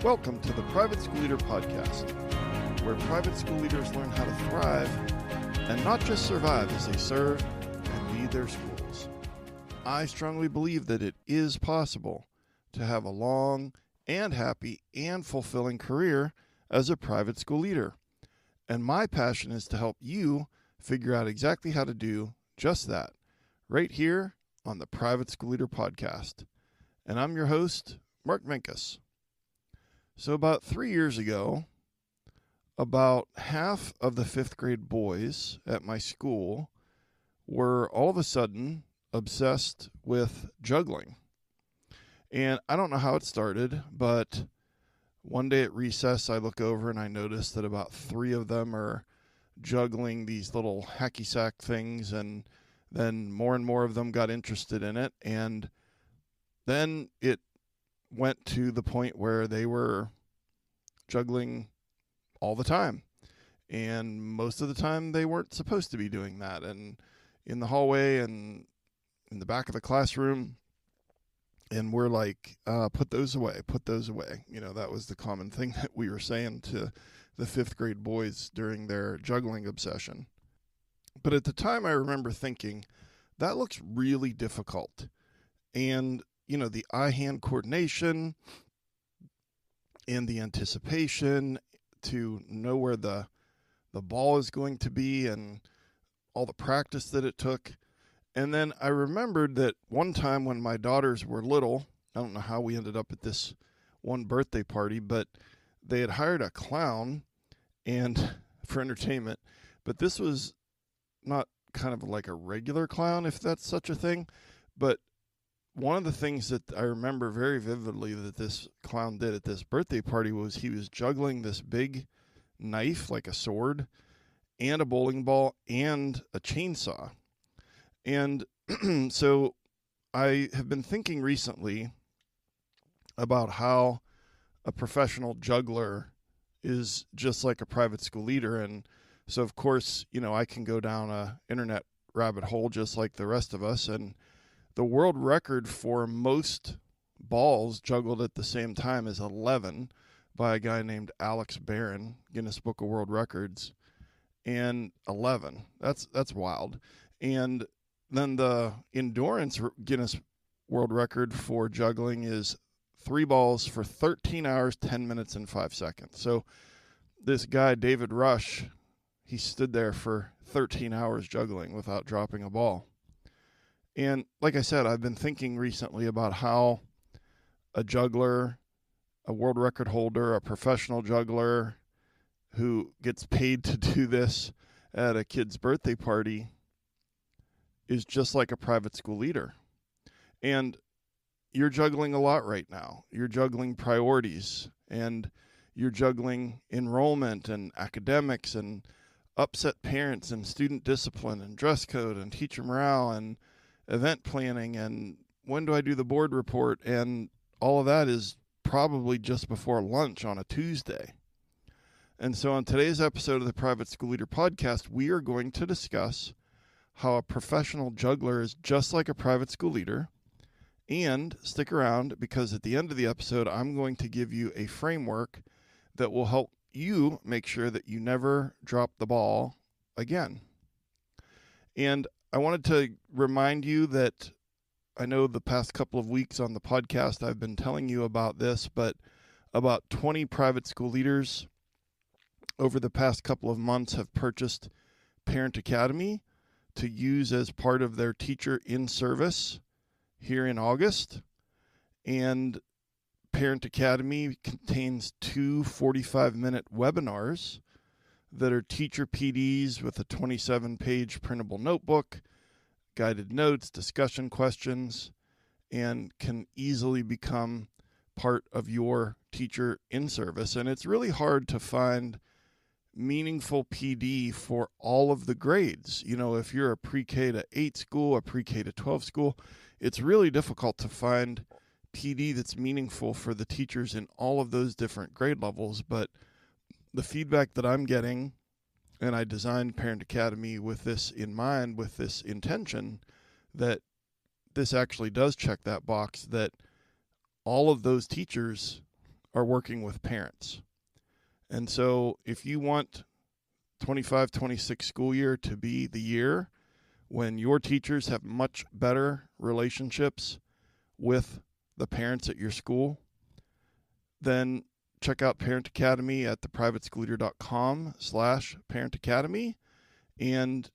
Welcome to the Private School Leader Podcast, where private school leaders learn how to thrive and not just survive as they serve and lead their schools. I strongly believe that it is possible to have a long and happy and fulfilling career as a private school leader. And my passion is to help you figure out exactly how to do just that right here on the Private School Leader Podcast. And I'm your host, Mark Minkus. So about 3 years ago, about half of the fifth grade boys at my school were all of a sudden obsessed with juggling. And I don't know how it started, but one day at recess, I look over and I notice that about 3 of them are juggling these little hacky sack things, and then more and more of them got interested in it. And then it went to the point where they were juggling all the time. And most of the time they weren't supposed to be doing that. And in the hallway and in the back of the classroom, and we're like, put those away. You know, that was the common thing that we were saying to the fifth grade boys during their juggling obsession. But at the time I remember thinking, that looks really difficult. And you know, the eye-hand coordination and the anticipation to know where the ball is going to be and all the practice that it took. And then I remembered that one time when my daughters were little, I don't know how we ended up at this one birthday party, but they had hired a clown and for entertainment. But this was not kind of like a regular clown, if that's such a thing, but one of the things that I remember very vividly that this clown did at this birthday party was he was juggling this big knife, like a sword, and a bowling ball, and a chainsaw. And so I have been thinking recently about how a professional juggler is just like a private school leader. And so, of course, you know, I can go down a internet rabbit hole just like the rest of us, and the world record for most balls juggled at the same time is 11 by a guy named Alex Barron, Guinness Book of World Records. And 11, that's wild. And then the endurance Guinness World Record for juggling is 3 balls for 13 hours, 10 minutes, and 5 seconds. So this guy, David Rush, he stood there for 13 hours juggling without dropping a ball. And like I said, I've been thinking recently about how a juggler, a world record holder, a professional juggler who gets paid to do this at a kid's birthday party is just like a private school leader. And you're juggling a lot right now. You're juggling priorities, and you're juggling enrollment and academics and upset parents and student discipline and dress code and teacher morale and event planning and when do I do the board report, and all of that is probably just before lunch on a Tuesday. And so on today's episode of the Private School Leader Podcast, we are going to discuss how a professional juggler is just like a private school leader. And stick around, because at the end of the episode, I'm going to give you a framework that will help you make sure that you never drop the ball again. And I wanted to remind you that I know the past couple of weeks on the podcast I've been telling you about this, but about 20 private school leaders over the past couple of months have purchased Parent Academy to use as part of their teacher in service here in August. And Parent Academy contains 2 45-minute webinars that are teacher PDs with a 27-page printable notebook, guided notes, discussion questions, and can easily become part of your teacher in service. And it's really hard to find meaningful PD for all of the grades. You know, if you're a pre-K to 8 school, a pre-K to 12 school, it's really difficult to find PD that's meaningful for the teachers in all of those different grade levels. But the feedback that I'm getting, and I designed Parent Academy with this in mind, with this intention, that this actually does check that box, that all of those teachers are working with parents. And so if you want 25-26 school year to be the year when your teachers have much better relationships with the parents at your school, then check out Parent Academy at theprivateschoolleader.com/Parent Academy, and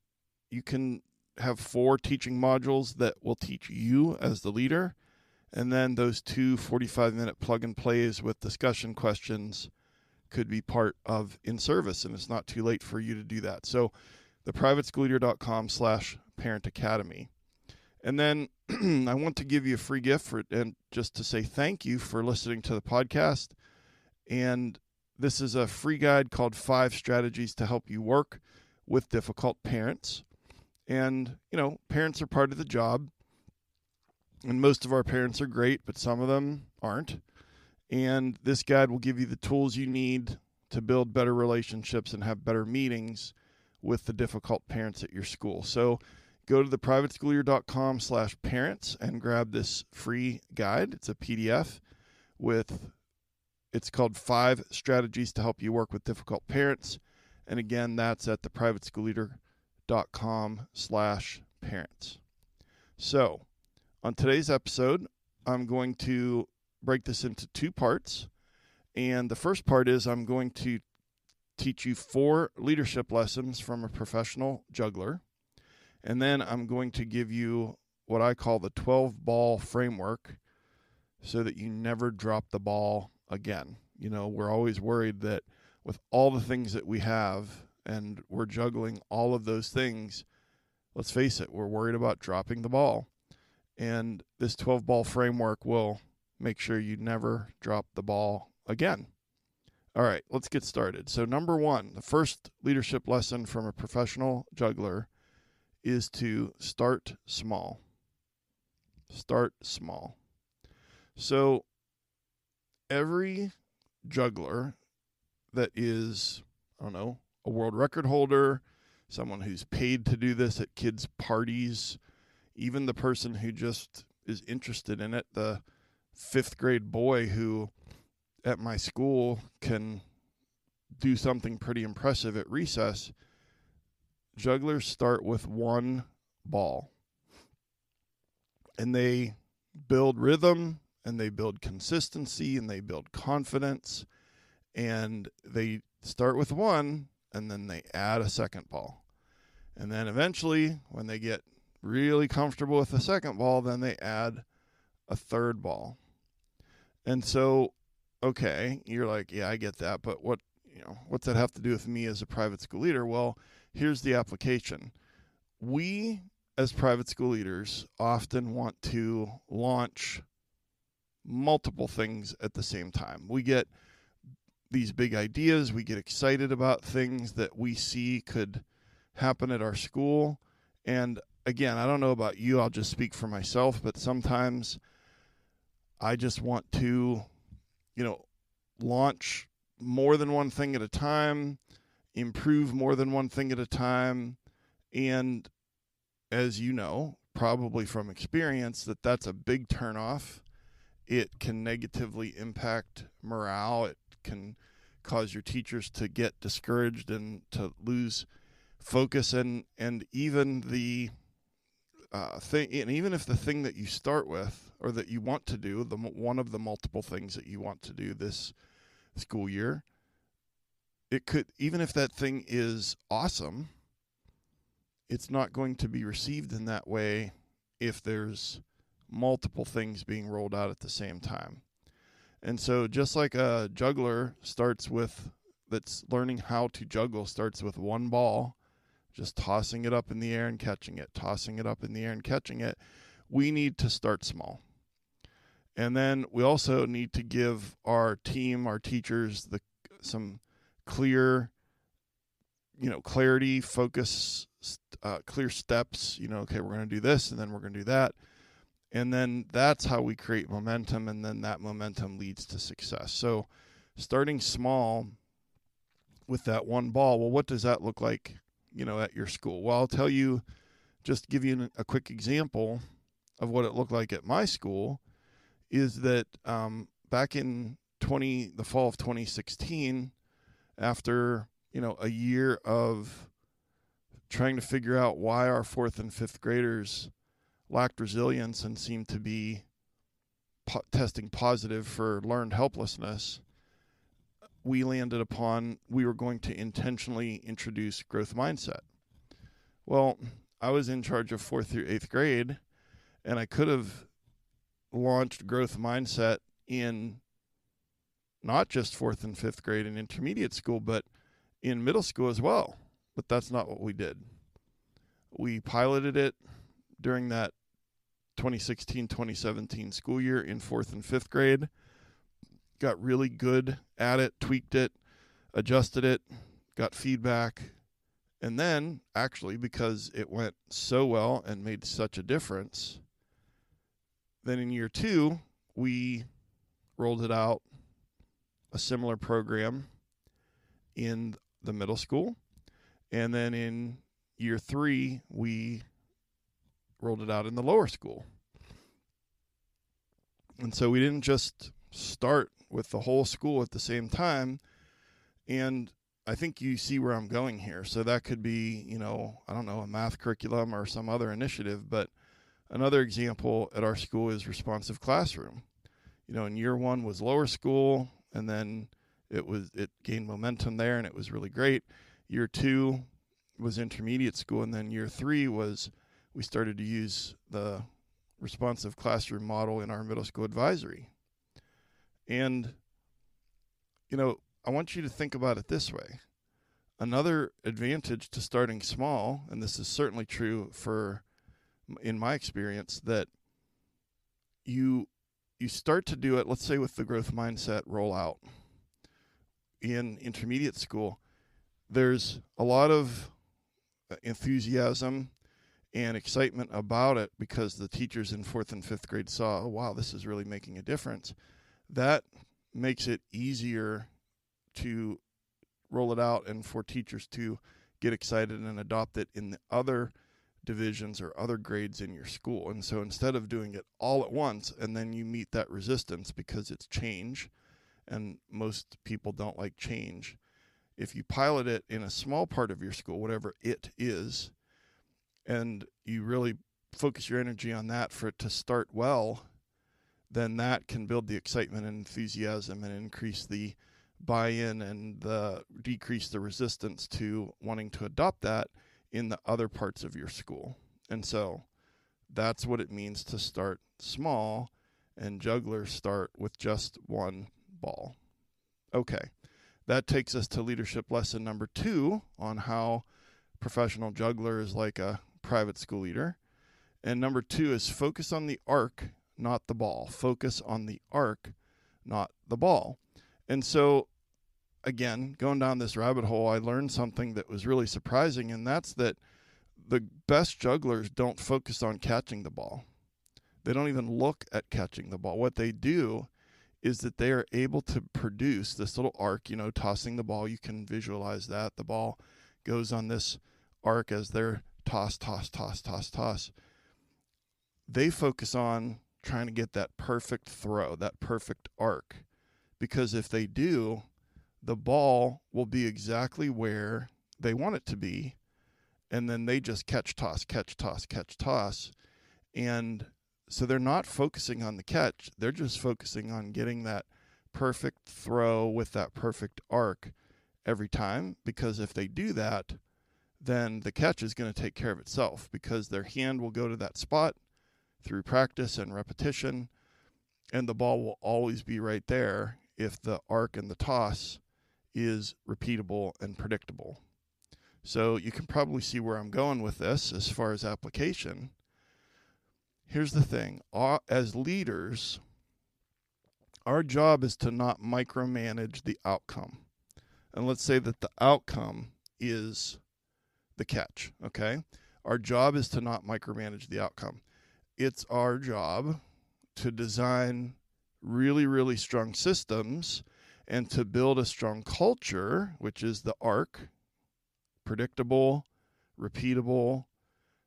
you can have 4 teaching modules that will teach you as the leader, and then those 2 45-minute plug and plays with discussion questions could be part of in-service, and it's not too late for you to do that. So theprivateschoolleader.com/Parent Academy. And then I want to give you a free gift and just to say thank you for listening to the podcast. And this is a free guide called 5 Strategies to Help You Work with Difficult Parents. And, parents are part of the job. And most of our parents are great, but some of them aren't. And this guide will give you the tools you need to build better relationships and have better meetings with the difficult parents at your school. So go to theprivateschoolleader.com/parents and grab this free guide. It's a PDF it's called 5 Strategies to Help You Work with Difficult Parents. And again, that's at theprivateschoolleader.com/parents. So on today's episode, I'm going to break this into 2 parts. And the first part is I'm going to teach you 4 leadership lessons from a professional juggler. And then I'm going to give you what I call the 12-ball framework so that you never drop the ball again. We're always worried that with all the things that we have and we're juggling all of those things, let's face it, we're worried about dropping the ball. And this 12-ball framework will make sure you never drop the ball again. All right, let's get started. So number 1, the first leadership lesson from a professional juggler is to start small. Start small. So every juggler that is, a world record holder, someone who's paid to do this at kids' parties, even the person who just is interested in it, the 5th grade boy who at my school can do something pretty impressive at recess, jugglers start with 1 ball. And they build rhythm, and they build consistency, and they build confidence, and they start with 1, and then they add a 2nd ball. And then eventually, when they get really comfortable with the 2nd ball, then they add a 3rd ball. And so, okay, you're like, yeah, I get that, but what's that have to do with me as a private school leader? Well, here's the application. We, as private school leaders, often want to launch multiple things at the same time. We get these big ideas. We get excited about things that we see could happen at our school. And again, I don't know about you. I'll just speak for myself, but sometimes I just want to, launch more than one thing at a time, improve more than one thing at a time. And as you know, probably from experience, that's a big turnoff. It can negatively impact morale. It can cause your teachers to get discouraged and to lose focus. And even the thing, and even if the thing that you start with or that you want to do, one of the multiple things that you want to do this school year, it could, even if that thing is awesome, it's not going to be received in that way if there's multiple things being rolled out at the same time. And so just like a juggler that's learning how to juggle starts with 1 ball, just tossing it up in the air and catching it, tossing it up in the air and catching it, we need to start small. And then we also need to give our team, our teachers, some clear, clarity, focus, clear steps. Okay, we're going to do this, and then we're going to do that. And then that's how we create momentum, and then that momentum leads to success. So starting small with that 1 ball, well, what does that look like, at your school? Well, I'll tell you, just give you a quick example of what it looked like at my school, is that back in the fall of 2016, after, a year of trying to figure out why our 4th and 5th graders lacked resilience and seemed to be testing positive for learned helplessness, we landed upon we were going to intentionally introduce growth mindset. Well, I was in charge of 4th through 8th grade, and I could have launched growth mindset in not just 4th and 5th grade in intermediate school, but in middle school as well. But that's not what we did. We piloted it during that 2016-2017 school year in 4th and 5th grade, got really good at it, tweaked it, adjusted it, got feedback. And then, actually, because it went so well and made such a difference, then in year 2, we rolled it out, a similar program in the middle school. And then in year 3, we rolled it out in the lower school. And so we didn't just start with the whole school at the same time. And I think you see where I'm going here. So that could be, I don't know, a math curriculum or some other initiative. But another example at our school is responsive classroom. In year 1 was lower school, and then it gained momentum there, and it was really great. Year 2 was intermediate school, and then year 3 was we started to use the responsive classroom model in our middle school advisory. And, I want you to think about it this way. Another advantage to starting small, and this is certainly true in my experience, that you start to do it, let's say with the growth mindset rollout in intermediate school, there's a lot of enthusiasm and excitement about it because the teachers in 4th and 5th grade saw, oh, wow, this is really making a difference. That makes it easier to roll it out and for teachers to get excited and adopt it in the other divisions or other grades in your school. And so instead of doing it all at once and then you meet that resistance because it's change, and most people don't like change, if you pilot it in a small part of your school, whatever it is, and you really focus your energy on that for it to start well, then that can build the excitement and enthusiasm and increase the buy-in and decrease the resistance to wanting to adopt that in the other parts of your school. And so that's what it means to start small, and jugglers start with just one ball. Okay, that takes us to leadership lesson number 2 on how professional juggler is like a private school leader. And number 2 is focus on the arc, not the ball. Focus on the arc, not the ball. And so, again, going down this rabbit hole, I learned something that was really surprising, and that's that the best jugglers don't focus on catching the ball. They don't even look at catching the ball. What they do is that they are able to produce this little arc, tossing the ball. You can visualize that. The ball goes on this arc as they're toss. They focus on trying to get that perfect throw, that perfect arc. Because if they do, the ball will be exactly where they want it to be. And then they just catch, toss. And so they're not focusing on the catch. They're just focusing on getting that perfect throw with that perfect arc every time. Because if they do that, then the catch is going to take care of itself, because their hand will go to that spot through practice and repetition, and the ball will always be right there if the arc and the toss is repeatable and predictable. So you can probably see where I'm going with this as far as application. Here's the thing. As leaders, our job is to not micromanage the outcome. And let's say that the outcome is the catch, okay? Our job is to not micromanage the outcome. It's our job to design really, really strong systems and to build a strong culture, which is the arc, predictable, repeatable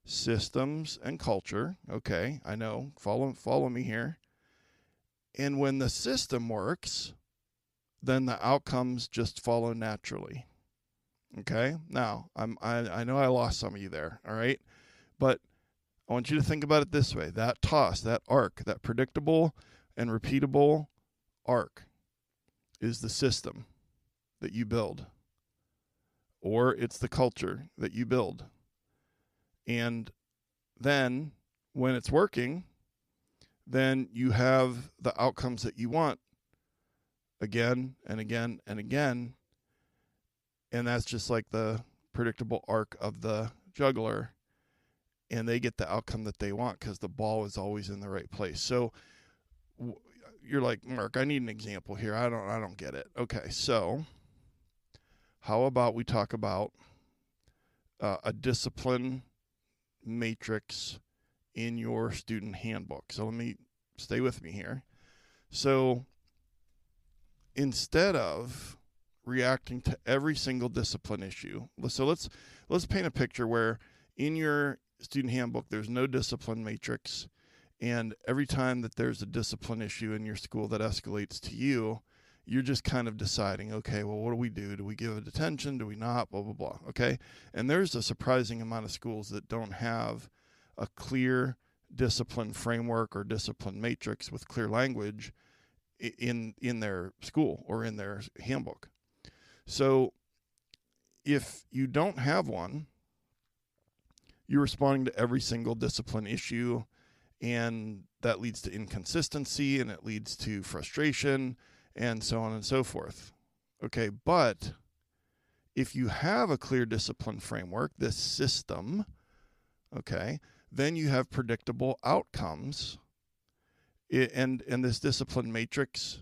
systems and culture. Okay, I know, follow me here. And when the system works, then the outcomes just follow naturally. Okay? Now, I know I lost some of you there, all right? But I want you to think about it this way. That toss, that arc, that predictable and repeatable arc is the system that you build, or it's the culture that you build. And then when it's working, then you have the outcomes that you want again and again and again. And that's just like the predictable arc of the juggler. And they get the outcome that they want because the ball is always in the right place. So you're like, Mark, I need an example here. I don't get it. Okay, so how about we talk about a discipline matrix in your student handbook. So let me stay with me here. So instead of reacting to every single discipline issue, so let's paint a picture where in your student handbook there's no discipline matrix, and every time that there's a discipline issue in your school that escalates to you, you're just kind of deciding, okay, well, what do we do? Do we give it attention? Do we not? Blah, blah, blah. Okay. And there's a surprising amount of schools that don't have a clear discipline framework or discipline matrix with clear language in their school or in their handbook. So if you don't have one, you're responding to every single discipline issue, and that leads to inconsistency, and it leads to frustration, and so on and so forth. Okay, but if you have a clear discipline framework, this system, okay, then you have predictable outcomes. And this discipline matrix,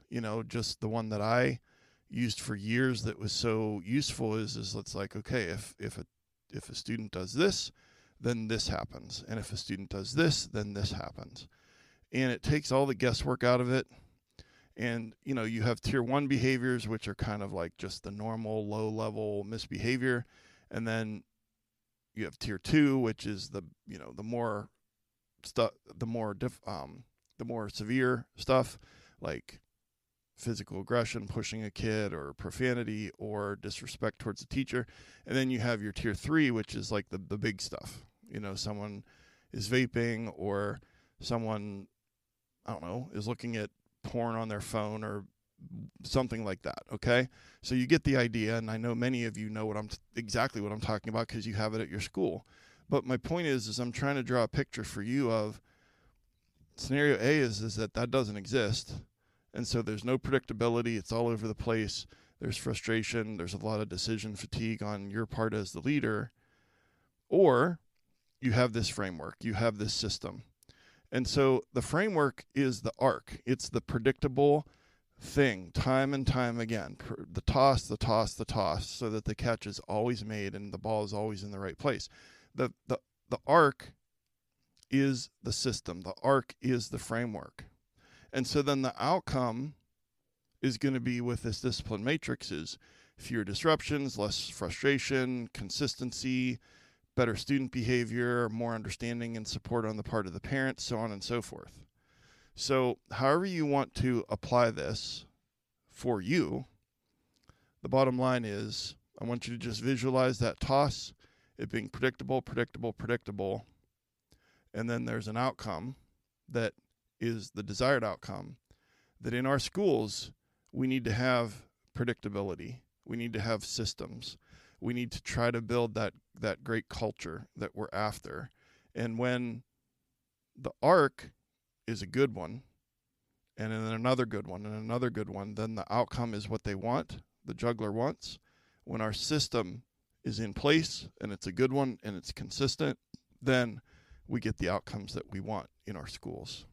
just the one that I used for years that was so useful is it's like, okay, if a student does this, then this happens. And if a student does this, then this happens. And it takes all the guesswork out of it. And, you have tier 1 behaviors, which are kind of like just the normal low-level misbehavior. And then you have tier 2, which is the more severe stuff, like physical aggression, pushing a kid, or profanity, or disrespect towards the teacher. And then you have your tier 3, which is like the big stuff. Someone is vaping, or someone, I don't know, is looking at porn on their phone or something like that. Okay, so you get the idea, and I know many of you know exactly what I'm talking about because you have it at your school. But my point is I'm trying to draw a picture for you of scenario A is that doesn't exist, and so there's no predictability. It's all over the place. There's frustration. There's a lot of decision fatigue on your part as the leader. Or you have this framework. You have this system. And so the framework is the arc. It's the predictable thing, time and time again. The toss, so that the catch is always made and the ball is always in the right place. The arc is the system. The arc is the framework. And so then the outcome is going to be with this discipline matrix is fewer disruptions, less frustration, consistency, better student behavior, more understanding and support on the part of the parents, so on and so forth. So however you want to apply this for you, the bottom line is I want you to just visualize that toss, it being predictable, and then there's an outcome that is the desired outcome, that in our schools we need to have predictability. We need to have systems. We need to try to build that great culture that we're after. And when the arc is a good one, and then another good one, and another good one, then the outcome is what they want, the juggler wants. When our system is in place, and it's a good one, and it's consistent, then we get the outcomes that we want in our schools.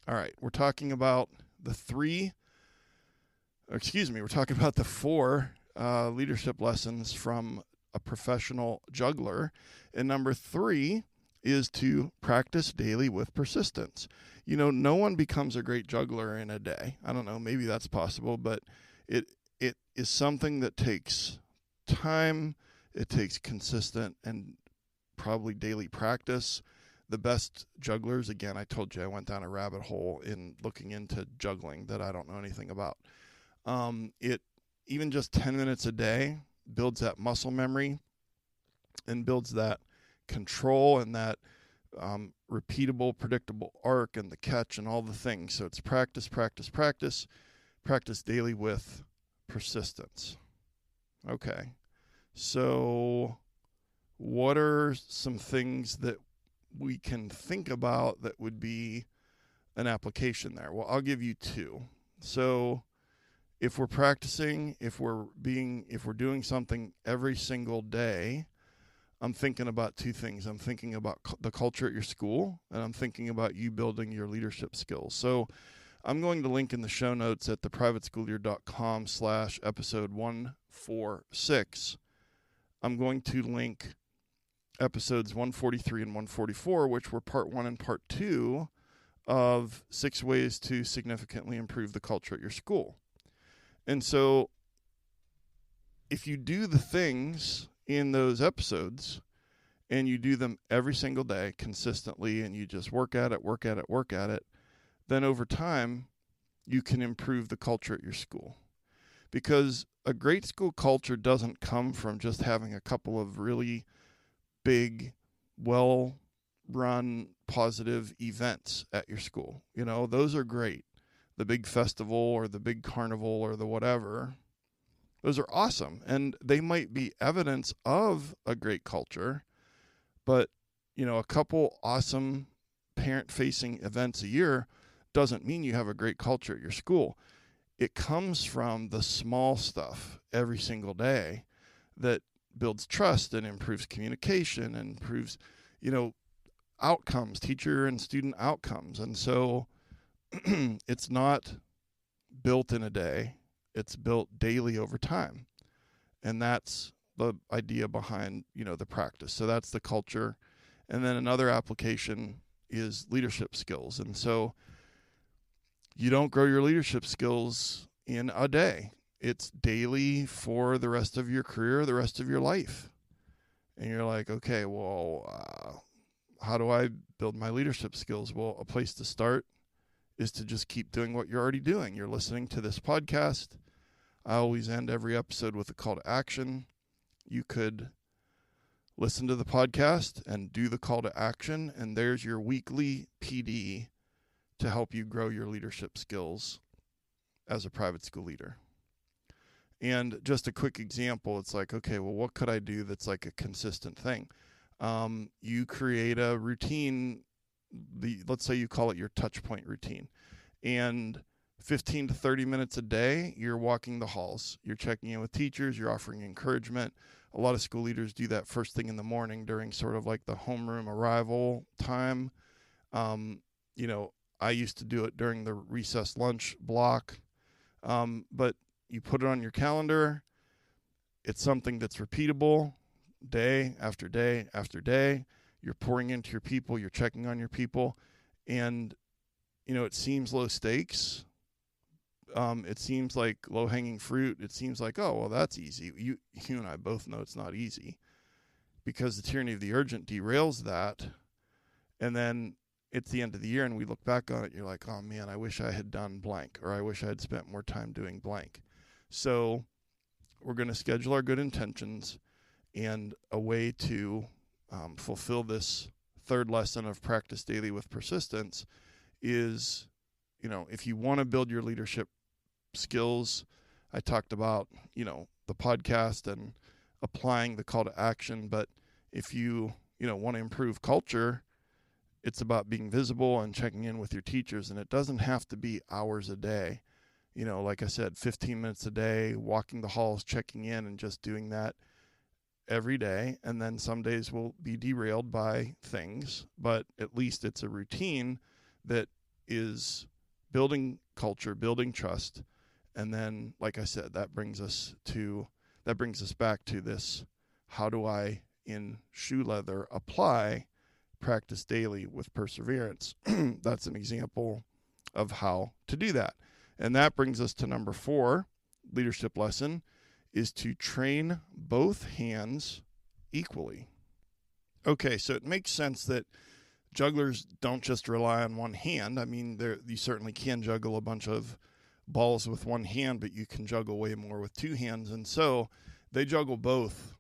All right, we're talking about the 4 leadership lessons from a professional juggler. And number 3 is to practice daily with persistence. No one becomes a great juggler in a day. I don't know, maybe that's possible, but it is something that takes time. It takes consistent and probably daily practice. The best jugglers, again, I told you I went down a rabbit hole in looking into juggling that I don't know anything about. It even just 10 minutes a day builds that muscle memory and builds that control and that repeatable, predictable arc and the catch and all the things. So it's practice, practice, practice, practice daily with persistence. Okay. So what are some things that we can think about that would be an application there? Well, I'll give you two. So if we're practicing, if we're doing something every single day, I'm thinking about two things. I'm thinking about the culture at your school, and I'm thinking about you building your leadership skills. So I'm going to link in the show notes at theprivateschoolleader.com/episode 146. I'm going to link episodes 143 and 144, which were part 1 and part 2 of 6 ways to significantly improve the culture at your school. And so if you do the things in those episodes and you do them every single day consistently and you just work at it, then over time you can improve the culture at your school. Because a great school culture doesn't come from just having a couple of really big, well-run, positive events at your school. You know, those are great. The big festival or the big carnival or the whatever, those are awesome. And they might be evidence of a great culture, but, you know, a couple awesome parent-facing events a year doesn't mean you have a great culture at your school. It comes from the small stuff every single day that builds trust and improves communication and improves, you know, outcomes, teacher and student outcomes. And so it's not built in a day. It's built daily over time. And that's the idea behind, you know, the practice. So that's the culture. And then another application is leadership skills. And so you don't grow your leadership skills in a day. It's daily for the rest of your career, the rest of your life. And you're like, okay, well, how do I build my leadership skills? Well, a place to start is to just keep doing what you're already doing. You're listening to this podcast. I always end every episode with a call to action. You could listen to the podcast and do the call to action, and there's your weekly PD to help you grow your leadership skills as a private school leader. And just a quick example, it's like, okay, well, what could I do that's like a consistent thing? You create a routine, let's say you call it your touch point routine. And 15 to 30 minutes a day, you're walking the halls. You're checking in with teachers. You're offering encouragement. A lot of school leaders do that first thing in the morning during sort of like the homeroom arrival time. You know, I used to do it during the recess lunch block. But you put it on your calendar. It's something that's repeatable day after day after day. You're pouring into your people. You're checking on your people. And, you know, it seems low stakes. It seems like low-hanging fruit. It seems like, oh, well, that's easy. You and I both know it's not easy because the tyranny of the urgent derails that. And then it's the end of the year and we look back on it. You're like, oh, man, I wish I had done blank, or I wish I had spent more time doing blank. So we're going to schedule our good intentions, and a way to fulfill this third lesson of practice daily with persistence is, you know, if you want to build your leadership skills, I talked about, you know, the podcast and applying the call to action. But if you want to improve culture, it's about being visible and checking in with your teachers. And it doesn't have to be hours a day. You know, like I said, 15 minutes a day, walking the halls, checking in, and just doing that every day. And then some days will be derailed by things, but at least it's a routine that is building culture, building trust. And then, like I said, that brings us back to this: how do I, in shoe leather, apply practice daily with perseverance? That's an example of how to do that. And that brings us to number 4, leadership lesson, is to train both hands equally. Okay, so it makes sense that jugglers don't just rely on one hand. I mean, you certainly can juggle a bunch of balls with one hand, but you can juggle way more with two hands. And so they juggle both,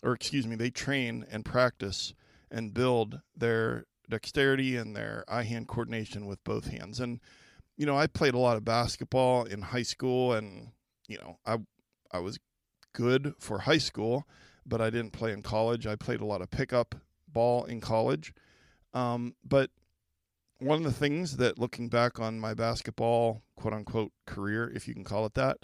they train and practice and build their dexterity and their eye-hand coordination with both hands. And, I played a lot of basketball in high school, and, I was good for high school, but I didn't play in college. I played a lot of pickup ball in college. But one of the things that, looking back on my basketball, quote unquote, career, if you can call it that,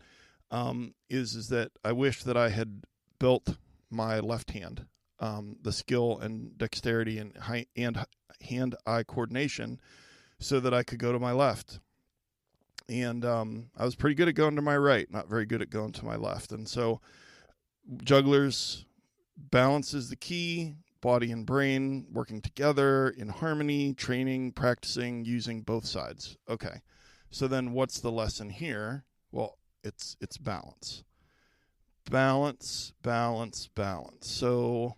is that I wish that I had built my left hand, the skill and dexterity and hand-eye coordination, so that I could go to my left. And I was pretty good at going to my right, not very good at going to my left. And so jugglers, balance is the key. Body and brain working together in harmony, training, practicing, using both sides. Okay. So then what's the lesson here? Well, it's balance. Balance. So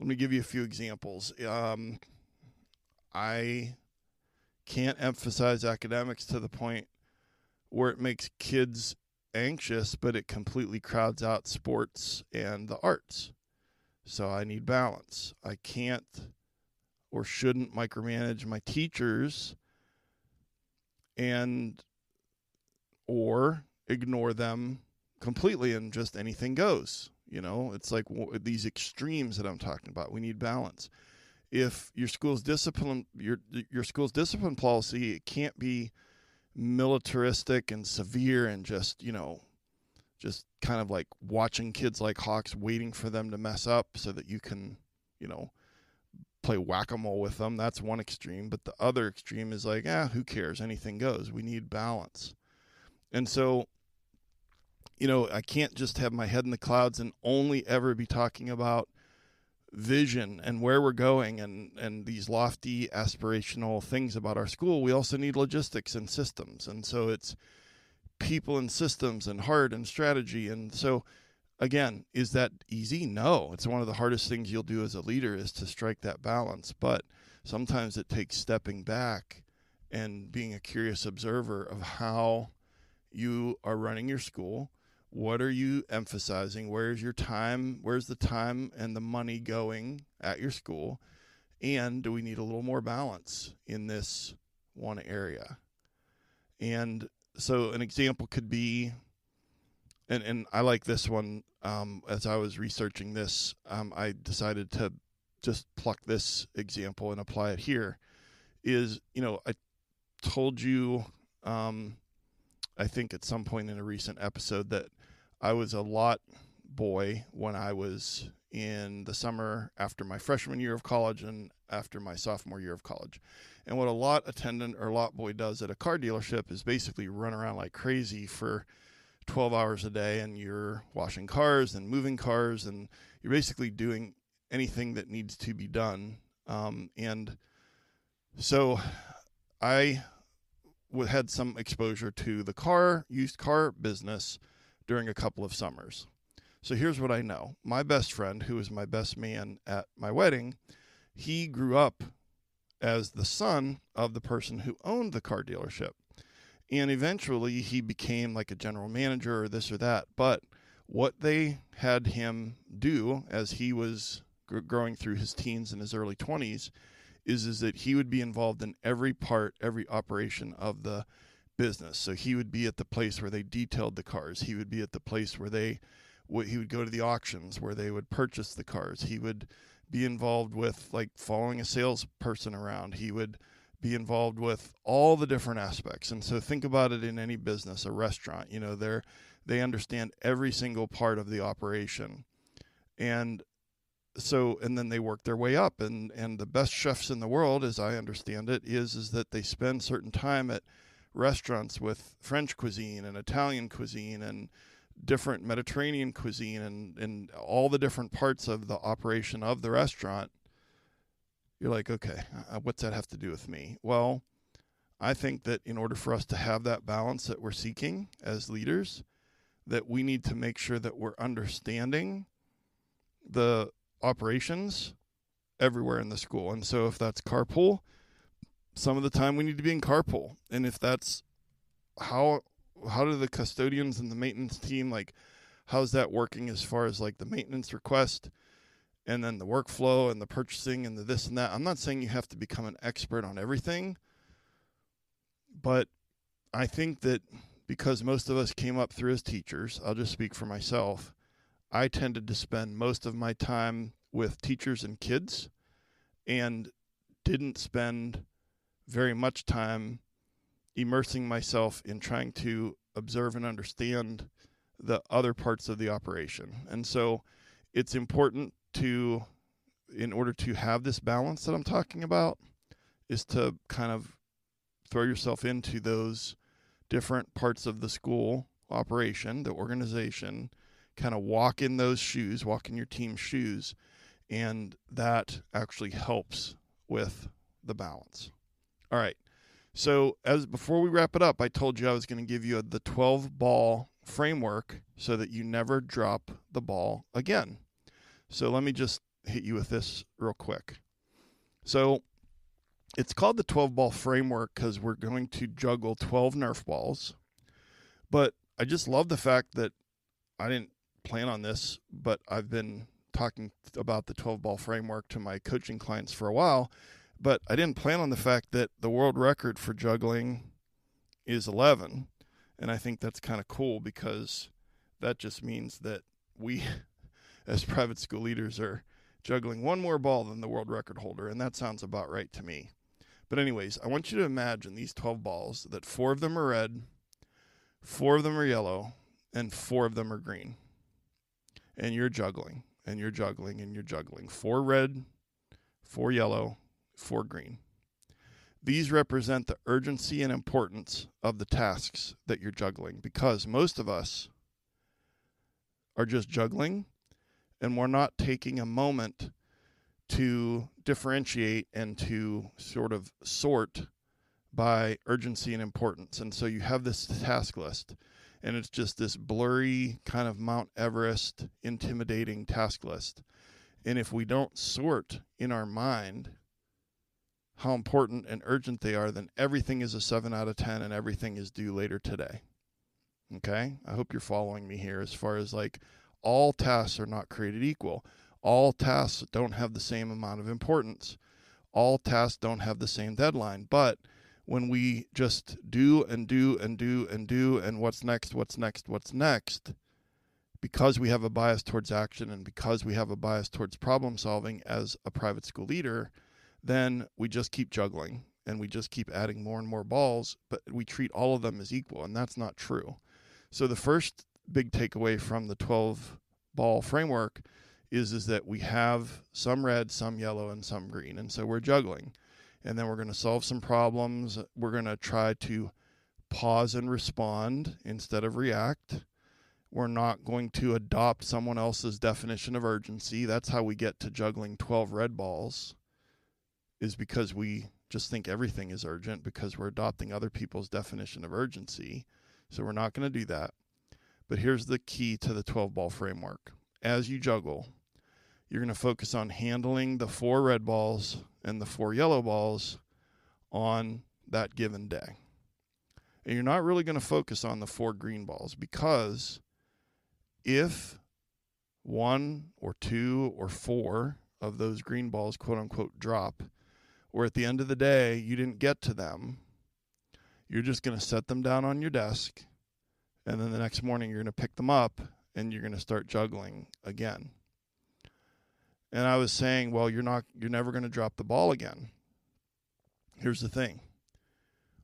let me give you a few examples. I can't emphasize academics to the point where it makes kids anxious, but it completely crowds out sports and the arts. So I need balance. I can't or shouldn't micromanage my teachers or ignore them completely and just anything goes. It's like these extremes that I'm talking about. We need balance. If your school's discipline, your school's discipline policy, it can't be militaristic and severe and just kind of like watching kids like hawks, waiting for them to mess up so that you can, play whack-a-mole with them. That's one extreme. But the other extreme is like, who cares? Anything goes. We need balance. And so, I can't just have my head in the clouds and only ever be talking about vision and where we're going and these lofty aspirational things about our school. We also need logistics and systems. And so it's people and systems and heart and strategy. And so again, is that easy? No. It's one of the hardest things you'll do as a leader is to strike that balance. But sometimes it takes stepping back and being a curious observer of how you are running your school. What are you emphasizing? Where's your time? Where's the time and the money going at your school? And do we need a little more balance in this one area? And so an example could be, and I like this one, as I was researching this, I decided to just pluck this example and apply it here, is, I told you, I think at some point in a recent episode, that I was a lot boy when I was in the summer after my freshman year of college and after my sophomore year of college. And what a lot attendant or lot boy does at a car dealership is basically run around like crazy for 12 hours a day, and you're washing cars and moving cars, and you're basically doing anything that needs to be done. And so I had some exposure to the used car business during a couple of summers. So here's what I know. My best friend, who was my best man at my wedding, he grew up as the son of the person who owned the car dealership. And eventually he became like a general manager or this or that. But what they had him do as he was growing through his teens and his early 20s is that he would be involved in every operation of the business. So he would be at the place where they detailed the cars. He would be at the place where he would go to the auctions where they would purchase the cars. He would be involved with like following a salesperson around. He would be involved with all the different aspects. And so think about it in any business, a restaurant, they understand every single part of the operation. And then they work their way up, and the best chefs in the world, as I understand it, is that they spend certain time at restaurants with French cuisine and Italian cuisine and different Mediterranean cuisine and all the different parts of the operation of the restaurant. You're like, okay, what's that have to do with me? Well, I think that in order for us to have that balance that we're seeking as leaders, that we need to make sure that we're understanding the operations everywhere in the school. And so if that's carpool, some of the time we need to be in carpool. And if that's how how do the custodians and the maintenance team, like, how's that working as far as like the maintenance request and then the workflow and the purchasing and the this and that? I'm not saying you have to become an expert on everything, but I think that because most of us came up through as teachers, I'll just speak for myself, I tended to spend most of my time with teachers and kids and didn't spend very much time immersing myself in trying to observe and understand the other parts of the operation. And so it's important to, in order to have this balance that I'm talking about, is to kind of throw yourself into those different parts of the school operation, the organization, kind of walk in those shoes, walk in your team's shoes, and that actually helps with the balance. All right. So before we wrap it up, I told you I was going to give you the 12 ball framework so that you never drop the ball again. So let me just hit you with this real quick. So it's called the 12 ball framework because we're going to juggle 12 Nerf balls. But I just love the fact that I didn't plan on this, but I've been talking about the 12 ball framework to my coaching clients for a while, but I didn't plan on the fact that the world record for juggling is 11. And I think that's kind of cool because that just means that we as private school leaders are juggling one more ball than the world record holder. And that sounds about right to me. But anyways, I want you to imagine these 12 balls, that 4 of them are red, 4 of them are yellow, and 4 of them are green. And you're juggling, and you're juggling, and you're juggling. 4 red, 4 yellow, 4 green. These represent the urgency and importance of the tasks that you're juggling, because most of us are just juggling, and we're not taking a moment to differentiate and to sort of sort by urgency and importance. And so you have this task list, and it's just this blurry kind of Mount Everest intimidating task list. And if we don't sort in our mind how important and urgent they are, then everything is a 7 out of 10 and everything is due later today. Okay? I hope you're following me here as far as like all tasks are not created equal. All tasks don't have the same amount of importance. All tasks don't have the same deadline. But when we just do and do and do and do and what's next, because we have a bias towards action and because we have a bias towards problem solving as a private school leader, then we just keep juggling and we just keep adding more and more balls, but we treat all of them as equal, and that's not true. So the first big takeaway from the 12 ball framework is that we have some red, some yellow, and some green. And so we're juggling. And then we're going to solve some problems. We're going to try to pause and respond instead of react. We're not going to adopt someone else's definition of urgency. That's how we get to juggling 12 red balls, is because we just think everything is urgent because we're adopting other people's definition of urgency. So we're not going to do that. But here's the key to the 12 ball framework. As you juggle, you're going to focus on handling the 4 red balls and the 4 yellow balls on that given day. And you're not really going to focus on the 4 green balls, because if 1 or 2 or 4 of those green balls, quote unquote, drop, or at the end of the day you didn't get to them, you're just going to set them down on your desk, and then the next morning you're going to pick them up and you're going to start juggling again. And I was saying, well, you're never going to drop the ball again. Here's the thing.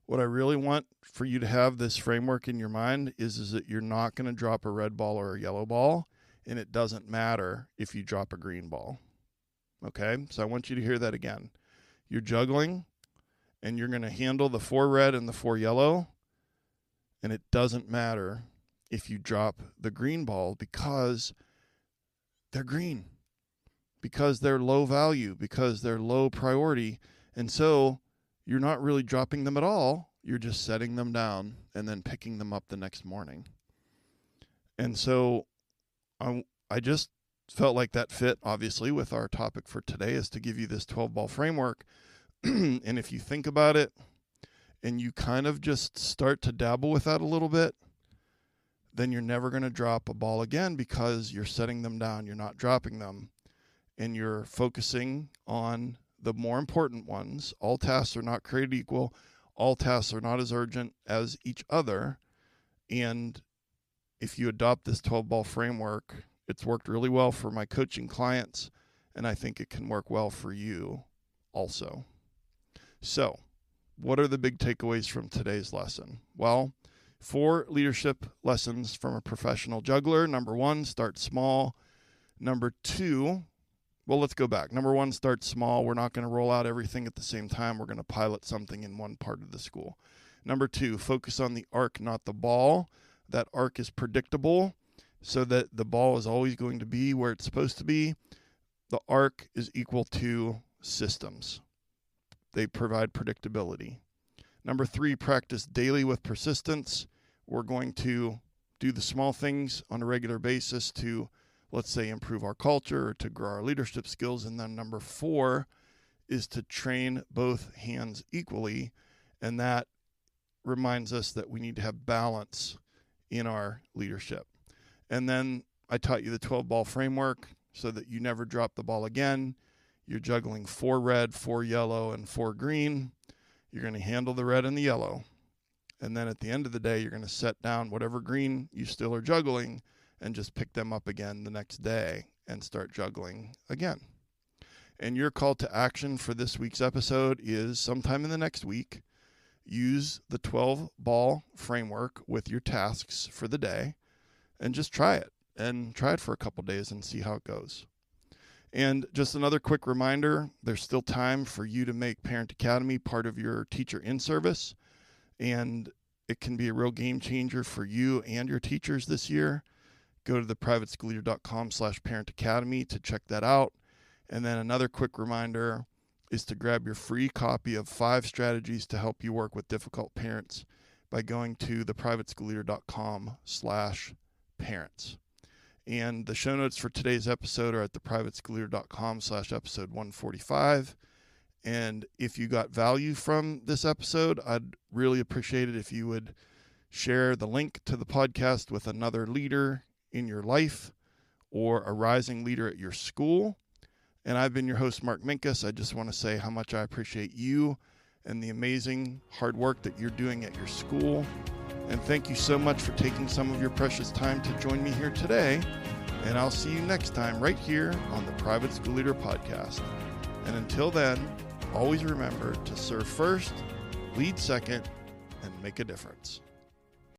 What I really want for you to have this framework in your mind is that you're not going to drop a red ball or a yellow ball, and it doesn't matter if you drop a green ball. Okay? So I want you to hear that again. You're juggling, and you're going to handle the 4 red and the 4 yellow, and it doesn't matter if you drop the green ball, because they're green, because they're low value, because they're low priority. And so you're not really dropping them at all. You're just setting them down and then picking them up the next morning. And so I just felt like that fit, obviously, with our topic for today, is to give you this 12-ball framework. And if you think about it and you kind of just start to dabble with that a little bit, then you're never going to drop a ball again because you're setting them down, you're not dropping them, and you're focusing on the more important ones. All tasks are not created equal. All tasks are not as urgent as each other. And if you adopt this 12-ball framework, it's worked really well for my coaching clients, and I think it can work well for you also. So, what are the big takeaways from today's lesson? Well, 4 leadership lessons from a professional juggler. Number 1, start small. Number 2, well, let's go back. Number 1, start small. We're not going to roll out everything at the same time. We're going to pilot something in one part of the school. Number 2, focus on the arc, not the ball. That arc is predictable so that the ball is always going to be where it's supposed to be. The arc is equal to systems. They provide predictability. Number 3, practice daily with persistence. We're going to do the small things on a regular basis to, let's say, improve our culture or to grow our leadership skills. And then number 4 is to train both hands equally. And that reminds us that we need to have balance in our leadership. And then I taught you the 12-ball framework so that you never drop the ball again. You're juggling 4 red, 4 yellow, and 4 green. You're going to handle the red and the yellow. And then at the end of the day, you're going to set down whatever green you still are juggling and just pick them up again the next day and start juggling again. And your call to action for this week's episode is sometime in the next week, use the 12-ball framework with your tasks for the day and just try it. And try it for a couple days and see how it goes. And just another quick reminder, there's still time for you to make Parent Academy part of your teacher in-service. And it can be a real game changer for you and your teachers this year. Go to theprivateschoolleader.com/Parent Academy to check that out. And then another quick reminder is to grab your free copy of 5 strategies to help you work with difficult parents by going to theprivateschoolleader.com/parents. And the show notes for today's episode are at theprivateschoolleader.com/episode 145. And if you got value from this episode, I'd really appreciate it if you would share the link to the podcast with another leader in your life or a rising leader at your school. And I've been your host, Mark Minkus. I just want to say how much I appreciate you and the amazing hard work that you're doing at your school. And thank you so much for taking some of your precious time to join me here today. And I'll see you next time right here on the Private School Leader Podcast. And until then, always remember to serve first, lead second, and make a difference.